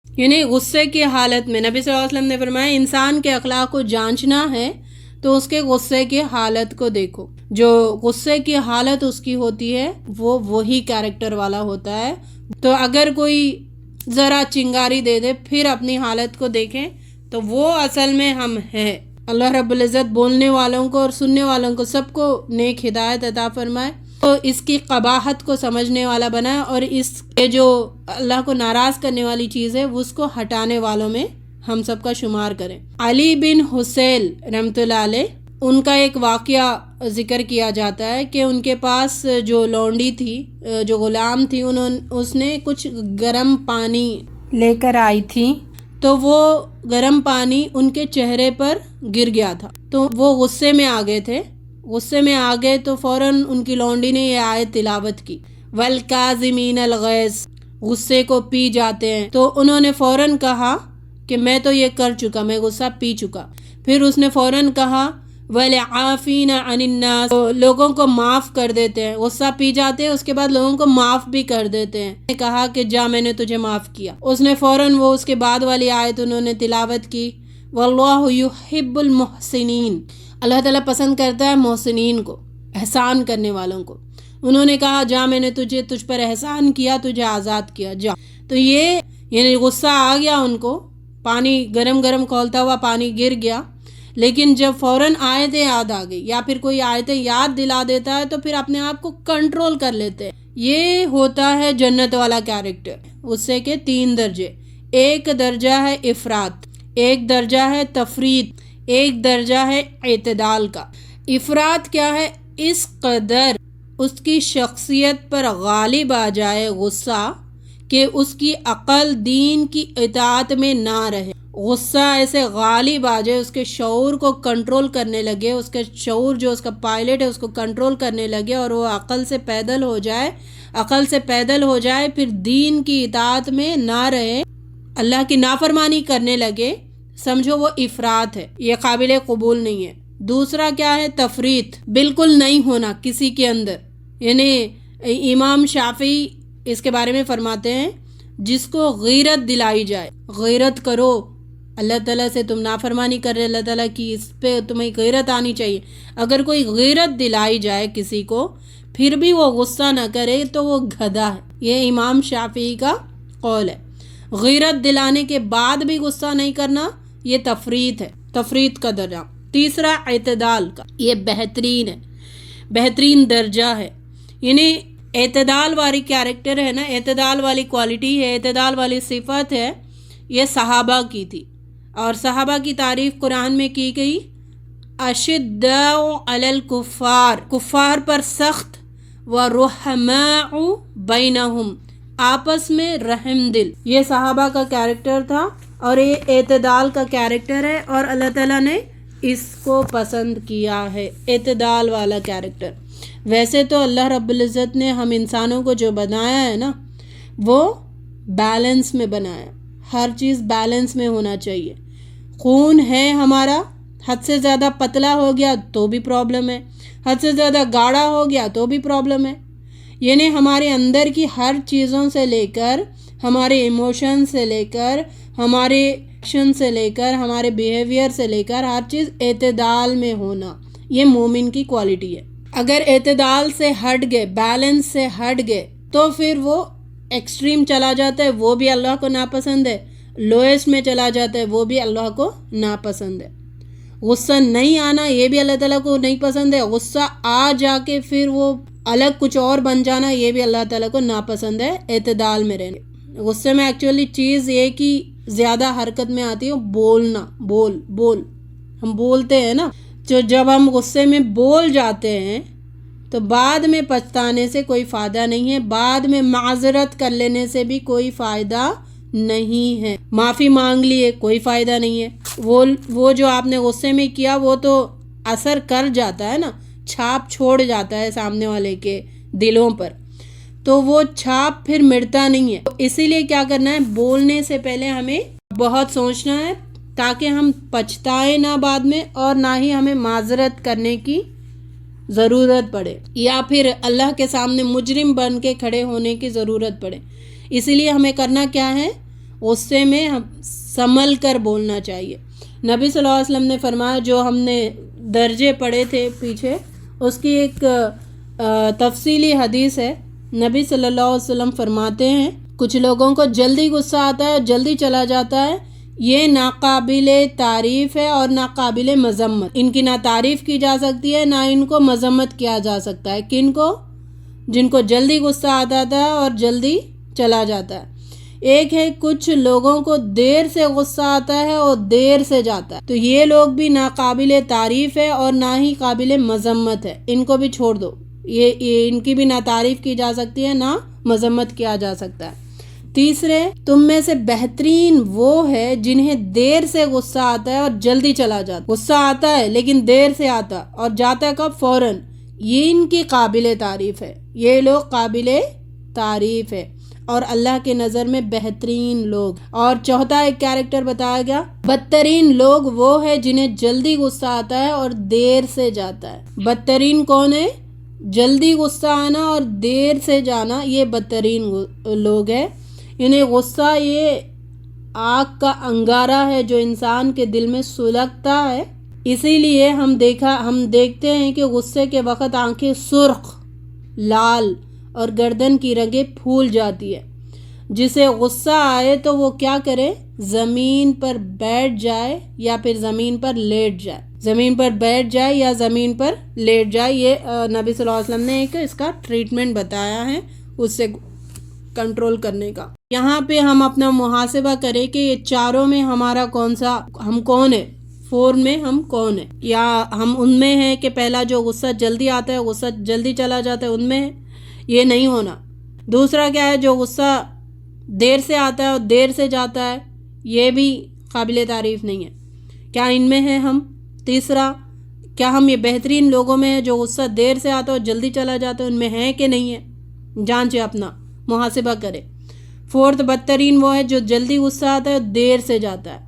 یعنی غصے کی حالت میں نبی صلی اللہ علیہ وسلم نے فرمایا انسان کے اخلاق کو جانچنا ہے تو اس کے غصے کی حالت کو دیکھو، جو غصے کی حالت اس کی ہوتی ہے وہ وہی کیریکٹر والا ہوتا ہے۔ تو اگر کوئی ذرا چنگاری دے دے پھر اپنی حالت کو دیکھیں تو وہ اصل میں ہم ہے۔ اللہ رب العزت بولنے والوں کو اور سننے والوں کو سب کو نیک ہدایت عطا فرمائے، تو اس کی قباحت کو سمجھنے والا بنائے اور اس کے جو اللہ کو ناراض کرنے والی چیز ہے اس کو ہٹانے والوں میں ہم سب کا شمار کریں۔ علی بن حسین رحمۃ اللہ علیہ، ان کا ایک واقعہ ذکر کیا جاتا ہے کہ ان کے پاس جو لونڈی تھی، جو غلام تھی، اس نے کچھ گرم پانی لے کر آئی تھی، تو وہ گرم پانی ان کے چہرے پر گر گیا تھا، تو وہ غصے میں آ گئے تھے۔ غصے میں آ گئے تو فوراً ان کی لونڈی نے یہ آیت تلاوت کی، وَالْكَاظِمِينَ الْغَيْظَ، غصے کو پی جاتے ہیں۔ تو انہوں نے فوراً کہا کہ میں تو یہ کر چکا، میں غصہ پی چکا۔ پھر اس نے فوراً کہا وَالْعَافِينَ عَنِ النَّاسِ، تو لوگوں کو معاف کر دیتے ہیں، غصہ پی جاتے ہیں اس کے بعد لوگوں کو معاف بھی کر دیتے ہیں۔ نے کہا کہ جا میں نے تجھے معاف کیا۔ اس نے فوراً وہ اس کے بعد والی آیت انہوں نے تلاوت کی، وَاللَّهُ يُحِبُّ الْمُحْسِنِينَ، اللہ تعالیٰ پسند کرتا ہے محسنین کو، احسان کرنے والوں کو۔ انہوں نے کہا جا میں نے تجھ پر احسان کیا، تجھے آزاد کیا، جا۔ تو یہ یعنی غصہ آ گیا ان کو، پانی گرم گرم کھولتا ہوا پانی گر گیا، لیکن جب فوراً آیتیں یاد آ گئی یا پھر کوئی آیتیں یاد دلا دیتا ہے تو پھر اپنے آپ کو کنٹرول کر لیتے ہیں۔ یہ ہوتا ہے جنت والا کیریکٹر۔ غصے کے 3 درجے، ایک درجہ ہے افراط، ایک درجہ ہے تفریط، ایک درجہ ہے اعتدال کا۔ افراط کیا ہے؟ اس قدر اس کی شخصیت پر غالب آ جائے غصہ کہ اس کی عقل دین کی اطاعت میں نہ رہے۔ غصہ ایسے غالب آ جائے، اس کے شعور کو کنٹرول کرنے لگے، اس کے شعور جو اس کا پائلٹ ہے اس کو کنٹرول کرنے لگے اور وہ عقل سے پیدل ہو جائے، پھر دین کی اطاعت میں نہ رہے، اللہ کی نافرمانی کرنے لگے، سمجھو وہ افراط ہے، یہ قابل قبول نہیں ہے۔ دوسرا کیا ہے؟ تفریط، بالکل نہیں ہونا کسی کے اندر۔ یعنی امام شافعی اس کے بارے میں فرماتے ہیں جس کو غیرت دلائی جائے، غیرت کرو، اللہ تعالیٰ سے تم نافرمانی کر رہے، اللہ تعالیٰ کی اس پہ تمہیں غیرت آنی چاہیے۔ اگر کوئی غیرت دلائی جائے کسی کو پھر بھی وہ غصہ نہ کرے تو وہ گدھا ہے، یہ امام شافعی کا قول ہے۔ غیرت دلانے کے بعد بھی غصہ نہیں کرنا یہ تفریط ہے، تفریط کا درجہ۔ تیسرا اعتدال کا، یہ بہترین ہے، بہترین درجہ ہے۔ یعنی اعتدال والی کیریکٹر ہے نا، اعتدال والی کوالٹی ہے، اعتدال والی صفت ہے، یہ صحابہ کی تھی، اور صحابہ کی تعریف قرآن میں کی گئی، اشداء علی الکفار، کفار پر سخت، ورحماء بینہم، آپس میں رحم دل، یہ صحابہ کا کیریکٹر تھا اور یہ اعتدال کا کیریکٹر ہے، اور اللہ تعالیٰ نے اس کو پسند کیا ہے، اعتدال والا کیریکٹر۔ ویسے تو اللہ رب العزت نے ہم انسانوں کو جو بنایا ہے نا وہ بیلنس میں بنایا، ہر چیز بیلنس میں ہونا چاہیے۔ خون ہے ہمارا، حد سے زیادہ پتلا ہو گیا تو بھی پرابلم ہے، حد سے زیادہ گاڑھا ہو گیا تو بھی پرابلم ہے۔ یعنی ہمارے اندر کی ہر چیزوں سے لے کر، ہمارے ایموشن سے لے کر، ہمارے ایکشن سے لے کر، ہمارے بیہیویئر سے لے کر، ہر چیز اعتدال میں ہونا، یہ مومن کی کوالٹی ہے۔ اگر اعتدال سے ہٹ گئے، بیلنس سے ہٹ گئے تو پھر وہ ایکسٹریم چلا جاتا ہے، وہ بھی اللہ کو ناپسند ہے، لوئسٹ میں چلا جاتا ہے، وہ بھی اللہ کو ناپسند ہے۔ غصہ نہیں آنا یہ بھی اللہ تعالیٰ کو نہیں پسند ہے، غصہ آ جا کے پھر وہ الگ کچھ اور بن جانا یہ بھی اللہ تعالیٰ کو ناپسند ہے۔ اعتدال میں رہنے، غصے میں ایکچولی چیز یہ کہ زیادہ حرکت میں آتی ہے بولنا، بول ہم بولتے ہیں نا، جو جب ہم غصے میں بول جاتے ہیں تو بعد میں پچھتانے سے کوئی فائدہ نہیں ہے، بعد میں معذرت کر لینے سے بھی کوئی فائدہ نہیں ہے، معافی مانگ لیے کوئی فائدہ نہیں ہے، وہ جو آپ نے غصے میں کیا وہ تو اثر کر جاتا ہے نا، چھاپ چھوڑ جاتا ہے سامنے والے کے دلوں پر، تو وہ چھاپ پھر مٹتا نہیں ہے۔ اسی لیے کیا کرنا ہے، بولنے سے پہلے ہمیں بہت سوچنا ہے تاکہ ہم پچھتائیں نہ بعد میں، اور نہ ہی ہمیں معذرت کرنے کی ضرورت پڑے یا پھر اللہ کے سامنے مجرم بن کے کھڑے ہونے کی ضرورت پڑے۔ اسی لیے ہمیں کرنا کیا ہے، غصے میں سنبھل کر بولنا چاہیے۔ نبی صلی اللہ علیہ وسلم نے فرمایا، جو ہم نے درجے پڑھے تھے پیچھے، اس کی ایک تفصیلی حدیث ہے۔ نبی صلی اللہ علیہ وسلم فرماتے ہیں، کچھ لوگوں کو جلدی غصہ آتا ہے اور جلدی چلا جاتا ہے، یہ ناقابل تعریف ہے اور ناقابل مذمت۔ ان کی نہ تعریف کی جا سکتی ہے، نہ ان کو مذمت کیا جا سکتا ہے۔ کن کو؟ جن کو جلدی غصہ آتا ہے اور جلدی چلا جاتا ہے۔ ایک ہے کچھ لوگوں کو دیر سے غصہ آتا ہے اور دیر سے جاتا ہے، تو یہ لوگ بھی ناقابل تعریف ہے اور نہ ہی قابل مذمت ہے، ان کو بھی چھوڑ دو۔ یہ ان کی بھی نہ تعریف کی جا سکتی ہے، نہ مذمت کیا جا سکتا ہے۔ تیسرے، تم میں سے بہترین وہ ہے جنہیں دیر سے غصہ آتا ہے اور جلدی چلا جاتا ہے۔ غصہ آتا ہے لیکن دیر سے آتا اور جاتا ہے کب؟ فوراً۔ یہ ان کی قابل تعریف ہے، یہ لوگ قابل تعریف ہے اور اللہ کے نظر میں بہترین لوگ۔ اور چوتھا ایک کیریکٹر بتایا گیا، بدترین لوگ وہ ہے جنہیں جلدی غصہ آتا ہے اور دیر سے جاتا ہے۔ بدترین کون ہے؟ جلدی غصہ آنا اور دیر سے جانا، یہ بدترین لوگ ہیں۔ انہیں غصہ یہ آگ کا انگارہ ہے جو انسان کے دل میں سلگتا ہے۔ اسی لیے ہم دیکھتے ہیں کہ غصے کے وقت آنکھیں سرخ، لال اور گردن کی رگیں پھول جاتی ہے۔ جسے غصہ آئے تو وہ کیا کرے؟ زمین پر بیٹھ جائے یا پھر زمین پر لیٹ جائے۔ زمین پر بیٹھ جائے یا زمین پر لیٹ جائے۔ یہ نبی صلی اللہ علیہ وسلم نے ایک اس کا ٹریٹمنٹ بتایا ہے اس سے کنٹرول کرنے کا۔ یہاں پہ ہم اپنا محاسبہ کریں کہ یہ چاروں میں ہمارا ہم کون ہے؟ 4 میں ہم کون ہیں؟ یا ہم ان میں ہیں کہ پہلا جو غصہ جلدی آتا ہے، غصہ جلدی چلا جاتا ہے، ان میں ہے؟ یہ نہیں ہونا۔ دوسرا کیا ہے؟ جو غصہ دیر سے آتا ہے اور دیر سے جاتا ہے، یہ بھی قابل تعریف نہیں ہے۔ کیا ان میں ہے ہم؟ تیسرا، کیا ہم یہ بہترین لوگوں میں ہیں جو غصہ دیر سے آتا ہے اور جلدی چلا جاتا ہے، ان میں ہے کہ نہیں ہے؟ جانچے، اپنا محاسبہ کرے۔ 4، بدترین وہ ہے جو جلدی غصہ آتا ہے اور دیر سے جاتا ہے۔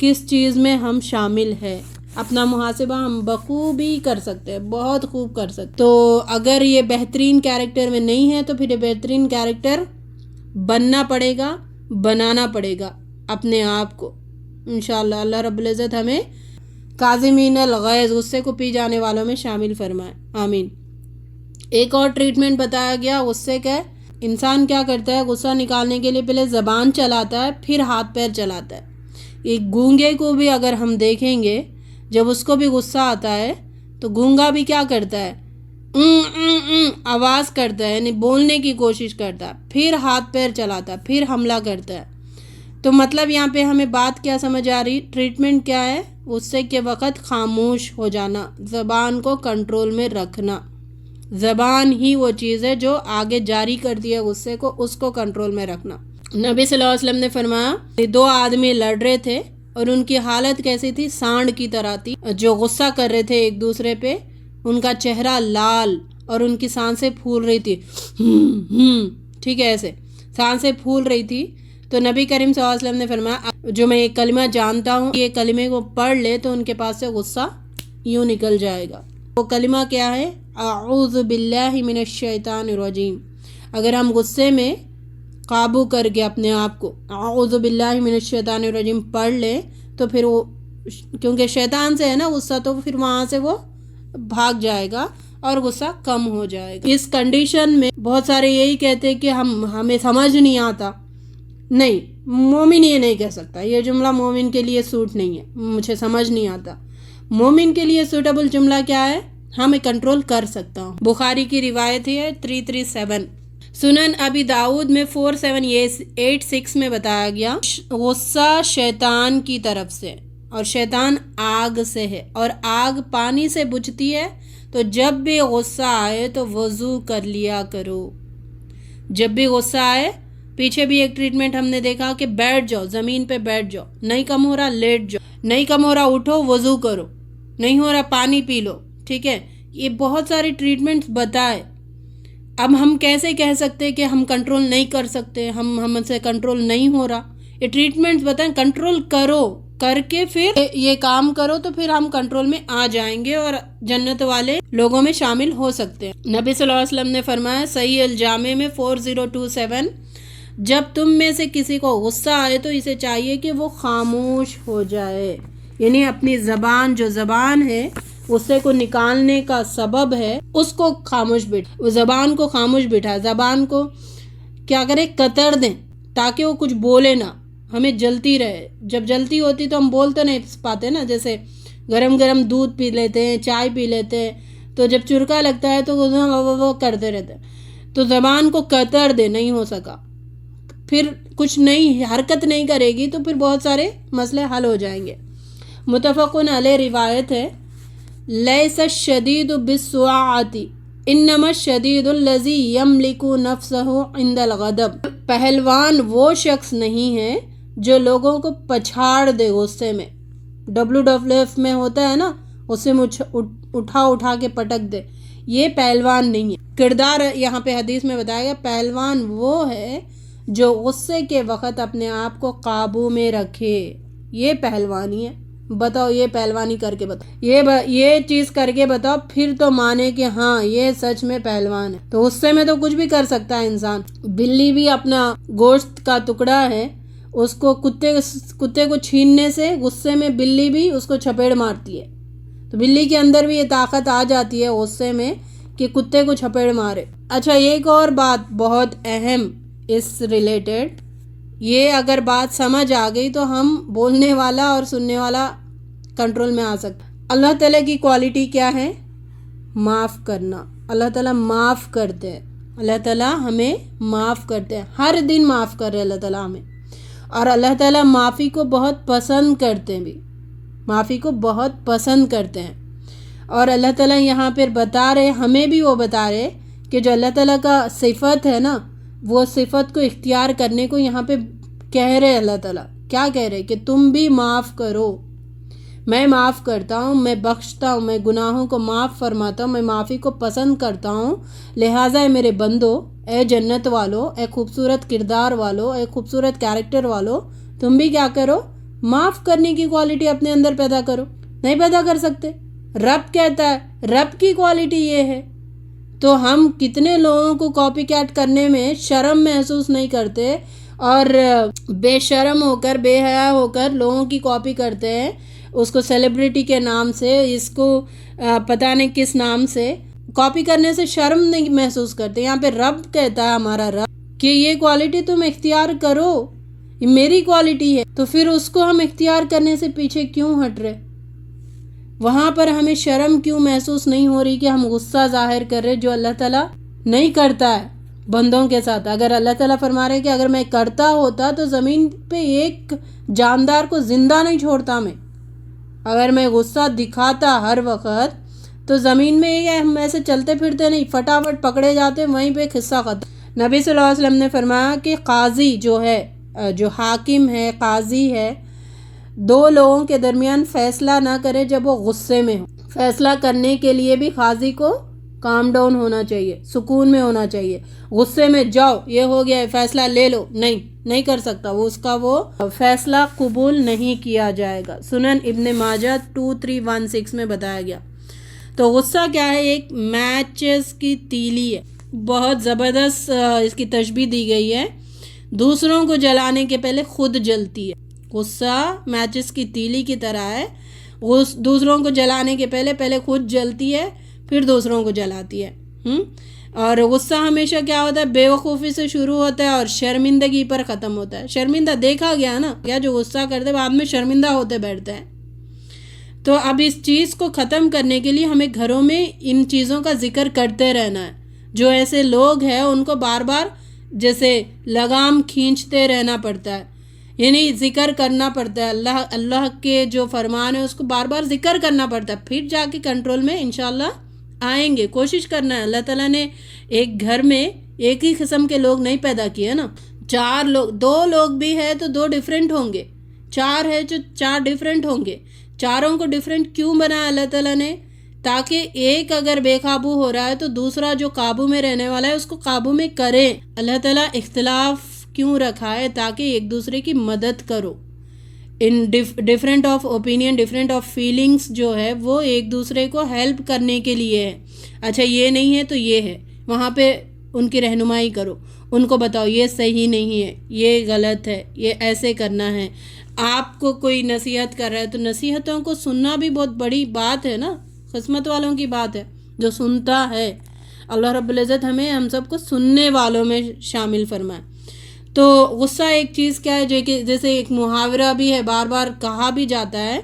کس چیز میں ہم شامل ہے؟ اپنا محاسبہ ہم بخوبی کر سکتے ہیں، بہت خوب کر سکتے۔ تو اگر یہ بہترین کیریکٹر میں نہیں ہے تو پھر یہ بہترین کیریکٹر بننا پڑے گا، بنانا پڑے گا اپنے آپ کو انشاءاللہ۔ اللہ رب العزت ہمیں کاظمین الغیظ، غصے کو پی جانے والوں میں شامل فرمائے، آمین۔ ایک اور ٹریٹمنٹ بتایا گیا غصے کا۔ انسان کیا کرتا ہے؟ غصہ نکالنے کے لیے پہلے زبان چلاتا ہے، پھر ہاتھ پیر چلاتا ہے۔ ایک گونگے کو بھی اگر ہم دیکھیں گے، جب اس کو بھی غصہ آتا ہے تو گونگا بھی کیا کرتا ہے؟ آواز کرتا ہے، یعنی بولنے کی کوشش کرتا ہے، پھر ہاتھ پیر چلاتا ہے، پھر حملہ کرتا ہے۔ تو مطلب یہاں پہ ہمیں بات کیا سمجھ آ رہی؟ ٹریٹمنٹ کیا ہے؟ غصے کے وقت خاموش ہو جانا، زبان کو کنٹرول میں رکھنا۔ زبان ہی وہ چیز ہے جو آگے جاری کرتی ہے غصے کو، اس کو کنٹرول میں رکھنا۔ نبی صلی اللہ علیہ وسلم نے فرمایا، 2 آدمی لڑ رہے تھے اور ان کی حالت کیسی تھی؟ سانڈ کی طرح تھی۔ جو غصہ کر رہے تھے ایک دوسرے پہ، ان کا چہرہ لال اور ان کی سانسیں پھول رہی تھی، ٹھیک ہے، ایسے سانسیں پھول رہی تھی۔ تو نبی کریم صلی اللہ علیہ وسلم نے فرمایا، جو میں ایک کلمہ جانتا ہوں، یہ کلمے کو پڑھ لے تو ان کے پاس سے غصہ یوں نکل جائے گا۔ وہ کلمہ کیا ہے؟ اعوذ باللہ من الشیطان الرجیم۔ اگر ہم غصے میں قابو کر کے اپنے آپ کو اعوذ باللہ من الشیطان الرجیم پڑھ لیں تو پھر وہ، کیونکہ شیطان سے ہے نا غصہ، تو پھر وہاں سے وہ بھاگ جائے گا اور غصہ کم ہو جائے گا۔ اس کنڈیشن میں بہت سارے یہی کہتے ہیں کہ ہمیں سمجھ نہیں آتا۔ نہیں، مومن یہ نہیں کہہ سکتا، یہ جملہ مومن کے لیے سوٹ نہیں ہے، مجھے سمجھ نہیں آتا۔ مومن کے لیے سوٹیبل جملہ کیا ہے؟ ہمیں کنٹرول کر سکتا ہوں۔ بخاری کی روایت ہے 337، سنن ابی داؤد میں 4786 میں بتایا گیا، غصہ شیطان کی طرف سے اور شیطان آگ سے ہے اور آگ پانی سے بجھتی ہے، تو جب بھی غصہ آئے تو وضو کر لیا کرو۔ جب بھی غصہ آئے، پیچھے بھی ایک ٹریٹمنٹ ہم نے دیکھا کہ بیٹھ جاؤ، زمین پہ بیٹھ جاؤ، نہیں کم ہو رہا لیٹ جاؤ، نہیں کم ہو رہا اٹھو وضو کرو، نہیں ہو رہا پانی پی لو، ٹھیک ہے۔ یہ بہت ساری ٹریٹمنٹس بتائے۔ اب ہم کیسے کہہ سکتے کہ ہم کنٹرول نہیں کر سکتے، ہم سے کنٹرول نہیں ہو رہا؟ یہ ٹریٹمنٹس بتائیں، کنٹرول کرو، کر کے پھر یہ کام کرو تو پھر ہم کنٹرول میں آ جائیں گے اور جنت والے لوگوں میں شامل ہو سکتے ہیں۔ نبی صلی اللہ علیہ وسلم نے فرمایا، صحیح الجامع میں 4027، جب تم میں سے کسی کو غصہ آئے تو اسے چاہیے کہ وہ خاموش ہو جائے، یعنی اپنی زبان، جو زبان ہے غصے کو نکالنے کا سبب ہے، اس کو خاموش بٹھا، وہ زبان کو خاموش بٹھا، زبان کو کیا کرے، قطر دیں تاکہ وہ کچھ بولے نہ، ہمیں جلتی رہے، جب جلتی ہوتی تو ہم بولتے نہیں پاتے نا، جیسے گرم گرم دودھ پی لیتے ہیں، چائے پی لیتے ہیں، تو جب چرکا لگتا ہے تو وہ کرتے رہتے ہیں، تو زبان کو قطر دے، نہیں ہو سکا، پھر کچھ نہیں حرکت نہیں کرے گی تو پھر بہت سارے مسئلے حل ہو جائیں گے۔ متفقن علیہ روایت ہے، لیس الشدید بالسرعۃ انما الشدید الذی یملک نفسہ عند الغضب، پہلوان وہ شخص نہیں ہے جو لوگوں کو پچھاڑ دے غصے میں، WWF میں ہوتا ہے نا، اسے اٹھا کے پٹک دے، یہ پہلوان نہیں ہے۔ کردار یہاں پہ حدیث میں بتایا گیا، پہلوان وہ ہے جو غصے کے وقت اپنے آپ کو قابو میں رکھے، یہ پہلوانی ہے۔ بتاؤ، یہ پہلوانی کر کے بتاؤ، یہ چیز کر کے بتاؤ، پھر تو مانے کہ ہاں یہ سچ میں پہلوان ہے۔ تو غصے میں تو کچھ بھی کر سکتا ہے انسان، بلی بھی اپنا گوشت کا ٹکڑا ہے، اس کو کتے کو چھیننے سے غصے میں بلی بھی اس کو چپیڑ مارتی ہے، تو بلی کے اندر بھی یہ طاقت آ جاتی ہے غصے میں کہ کتے کو چپیڑ مارے۔ اچھا، ایک اور بات بہت اہم اس ریلیٹڈ، یہ اگر بات سمجھ آ گئی تو ہم بولنے والا اور سننے والا کنٹرول میں آ سکتا۔ اللہ تعالیٰ کی کوالٹی کیا ہے؟ معاف کرنا۔ اللہ تعالیٰ معاف کرتے ہیں، اللہ تعالیٰ ہمیں معاف کرتے ہیں، ہر دن معاف کر رہے اللہ تعالیٰ ہمیں، اور اللہ تعالیٰ معافی کو بہت پسند کرتے ہیں بھی، معافی کو بہت پسند کرتے ہیں۔ اور اللہ تعالیٰ یہاں پر بتا رہے، ہمیں بھی وہ بتا رہے کہ جو اللہ تعالیٰ کا صفت ہے نا، وہ صفت کو اختیار کرنے کو یہاں پہ کہہ رہے اللہ تعالیٰ۔ کیا کہہ رہے؟ کہ تم بھی معاف کرو، میں معاف کرتا ہوں، میں بخشتا ہوں، میں گناہوں کو معاف فرماتا ہوں، میں معافی کو پسند کرتا ہوں، لہٰذا اے میرے بندو، اے جنت والو، اے خوبصورت کردار والو، اے خوبصورت کیریکٹر والو، تم بھی کیا کرو؟ معاف کرنے کی کوالٹی اپنے اندر پیدا کرو۔ نہیں پیدا کر سکتے، رب کہتا ہے، رب کی کوالٹی یہ ہے۔ تو ہم کتنے لوگوں کو کاپی کیٹ کرنے میں شرم محسوس نہیں کرتے، اور بے شرم ہو کر، بے حیا ہو کر لوگوں کی کاپی کرتے ہیں، اس کو سیلیبریٹی کے نام سے، اس کو پتہ نہیں کس نام سے کاپی کرنے سے شرم نہیں محسوس کرتے۔ یہاں پہ رب کہتا ہے، ہمارا رب، کہ یہ کوالٹی تم اختیار کرو، یہ میری کوالٹی ہے، تو پھر اس کو ہم اختیار کرنے سے پیچھے کیوں ہٹ رہے؟ وہاں پر ہمیں شرم کیوں محسوس نہیں ہو رہی کہ ہم غصہ ظاہر کر رہے، جو اللہ تعالیٰ نہیں کرتا ہے بندوں کے ساتھ؟ اگر اللہ تعالیٰ فرما رہے کہ اگر میں کرتا ہوتا تو زمین پہ ایک جاندار کو زندہ نہیں چھوڑتا، میں اگر میں غصہ دکھاتا ہر وقت تو زمین میں ہم ایسے چلتے پھرتے نہیں، فٹافٹ پکڑے جاتے، وہیں پہ قصہ ختم۔ نبی صلی اللہ علیہ وسلم نے فرمایا کہ قاضی جو ہے، جو حاکم ہے، قاضی ہے، دو لوگوں کے درمیان فیصلہ نہ کرے جب وہ غصے میں ہو۔ فیصلہ کرنے کے لیے بھی قاضی کو کام ڈاؤن ہونا چاہیے، سکون میں ہونا چاہیے۔ غصے میں جاؤ، یہ ہو گیا ہے، فیصلہ لے لو، نہیں کر سکتا وہ، اس کا وہ فیصلہ قبول نہیں کیا جائے گا۔ سنن ابن ماجہ 2316 میں بتایا گیا۔ تو غصہ کیا ہے؟ ایک میچز کی تیلی ہے، بہت زبردست اس کی تشبیہ دی گئی ہے، دوسروں کو جلانے کے پہلے خود جلتی ہے۔ غصہ میچز کی تیلی کی طرح ہے، دوسروں کو جلانے کے پہلے خود جلتی ہے، پھر دوسروں کو جلاتی ہے۔ اور غصہ ہمیشہ کیا ہوتا ہے؟ بے وقوفی سے شروع ہوتا ہے اور شرمندگی پر ختم ہوتا ہے۔ شرمندہ دیکھا گیا نا، کیا جو غصہ کرتے بعد میں شرمندہ ہوتے بیٹھتے ہیں۔ تو اب اس چیز کو ختم کرنے کے لیے ہمیں گھروں میں ان چیزوں کا ذکر کرتے رہنا ہے۔ جو ایسے لوگ ہیں ان کو بار بار جیسے لگام کھینچتے رہنا پڑتا ہے، یعنی ذکر کرنا پڑتا ہے، اللہ کے جو فرمان ہے اس کو بار بار ذکر کرنا پڑتا ہے، پھر جا کے کنٹرول میں انشاءاللہ آئیں گے۔ کوشش کرنا ہے۔ اللہ تعالیٰ نے ایک گھر میں ایک ہی قسم کے لوگ نہیں پیدا کیے نا، چار لوگ، دو لوگ بھی ہے تو دو ڈیفرنٹ ہوں گے، چار ہے جو چار ڈیفرنٹ ہوں گے۔ چاروں کو ڈیفرنٹ کیوں بنایا اللہ تعالیٰ نے؟ تاکہ ایک اگر بے قابو ہو رہا ہے تو دوسرا جو قابو میں رہنے والا ہے اس کو قابو میں کرے۔ اللہ تعالیٰ اختلاف کیوں رکھا ہے؟ تاکہ ایک دوسرے کی مدد کرو۔ ان different of opinion, different of feelings جو ہے وہ ایک دوسرے کو ہیلپ کرنے کے لیے ہے۔ اچھا یہ نہیں ہے تو یہ ہے، وہاں پہ ان کی رہنمائی کرو، ان کو بتاؤ یہ صحیح نہیں ہے، یہ غلط ہے، یہ ایسے کرنا ہے۔ آپ کو کوئی نصیحت کر رہا ہے تو نصیحتوں کو سننا بھی بہت بڑی بات ہے نا، قسمت والوں کی بات ہے جو سنتا ہے۔ اللہ رب العزت ہمیں ہم سب کو سننے والوں میں شامل فرمائے۔ تو غصہ ایک چیز کیا ہے جیسے ایک محاورہ بھی ہے، بار بار کہا بھی جاتا ہے۔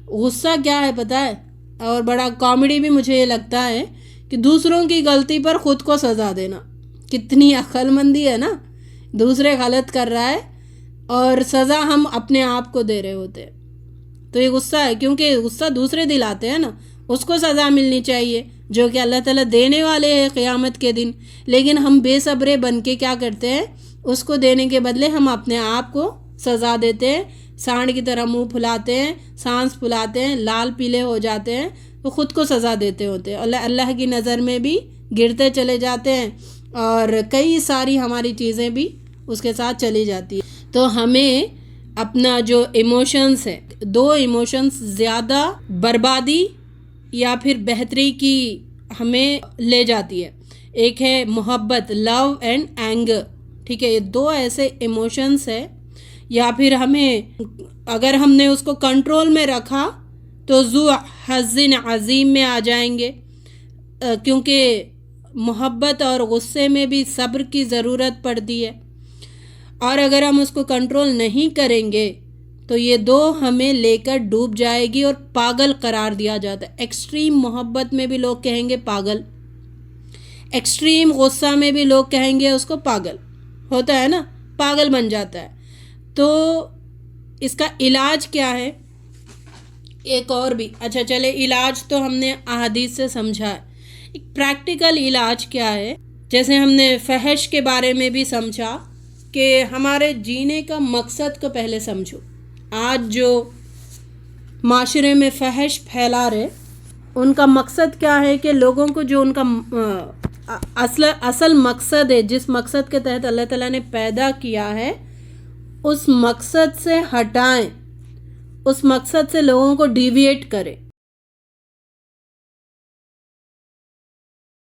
غصہ کیا ہے پتہ ہے؟ اور بڑا کامیڈی بھی مجھے یہ لگتا ہے کہ دوسروں کی غلطی پر خود کو سزا دینا۔ کتنی عقل مندی ہے نا، دوسرے غلط کر رہا ہے اور سزا ہم اپنے آپ کو دے رہے ہوتے ہیں۔ تو یہ غصہ ہے، کیونکہ غصہ دوسرے دلاتے ہیں نا، اس کو سزا ملنی چاہیے جو کہ اللہ تعالیٰ دینے والے ہیں قیامت کے دن، لیکن ہم بے صبرے بن کے کیا کرتے ہیں، اس کو دینے کے بدلے ہم اپنے آپ کو سزا دیتے ہیں، سانڈ کی طرح منہ پھلاتے ہیں، سانس پھلاتے ہیں، لال پیلے ہو جاتے ہیں، تو خود کو سزا دیتے ہوتے ہیں، اللہ کی نظر میں بھی گرتے چلے جاتے ہیں اور کئی ساری ہماری چیزیں بھی اس کے ساتھ چلی جاتی ہیں۔ تو ہمیں اپنا جو ایموشنز ہے، دو ایموشنز زیادہ بربادی یا پھر بہتری کی ہمیں لے جاتی ہے، ایک ہے محبت، لو اینڈ اینگر، ٹھیک ہے، یہ دو ایسے ایموشنز ہیں، یا پھر ہمیں اگر ہم نے اس کو کنٹرول میں رکھا تو ذو حظٍ عظیم میں آ جائیں گے، کیونکہ محبت اور غصے میں بھی صبر کی ضرورت پڑتی ہے، اور اگر ہم اس کو کنٹرول نہیں کریں گے تو یہ دو ہمیں لے کر ڈوب جائے گی اور پاگل قرار دیا جاتا ہے۔ ایکسٹریم محبت میں بھی لوگ کہیں گے پاگل، ایکسٹریم غصہ میں بھی لوگ کہیں گے اس کو پاگل، ہوتا ہے نا، پاگل بن جاتا ہے۔ تو اس کا علاج کیا ہے؟ ایک اور بھی اچھا چلے، علاج تو ہم نے احادیث سے سمجھا ہے، ایک پریکٹیکل علاج کیا ہے؟ جیسے ہم نے فحش کے بارے میں بھی سمجھا کہ ہمارے جینے کا مقصد کو پہلے سمجھو۔ آج جو معاشرے میں فحش پھیلا رہے، ان کا مقصد کیا ہے کہ لوگوں کو جو ان کا اصل مقصد ہے، جس مقصد کے تحت اللہ تعالیٰ نے پیدا کیا ہے، اس مقصد سے ہٹائیں، اس مقصد سے لوگوں کو ڈیویٹ کریں۔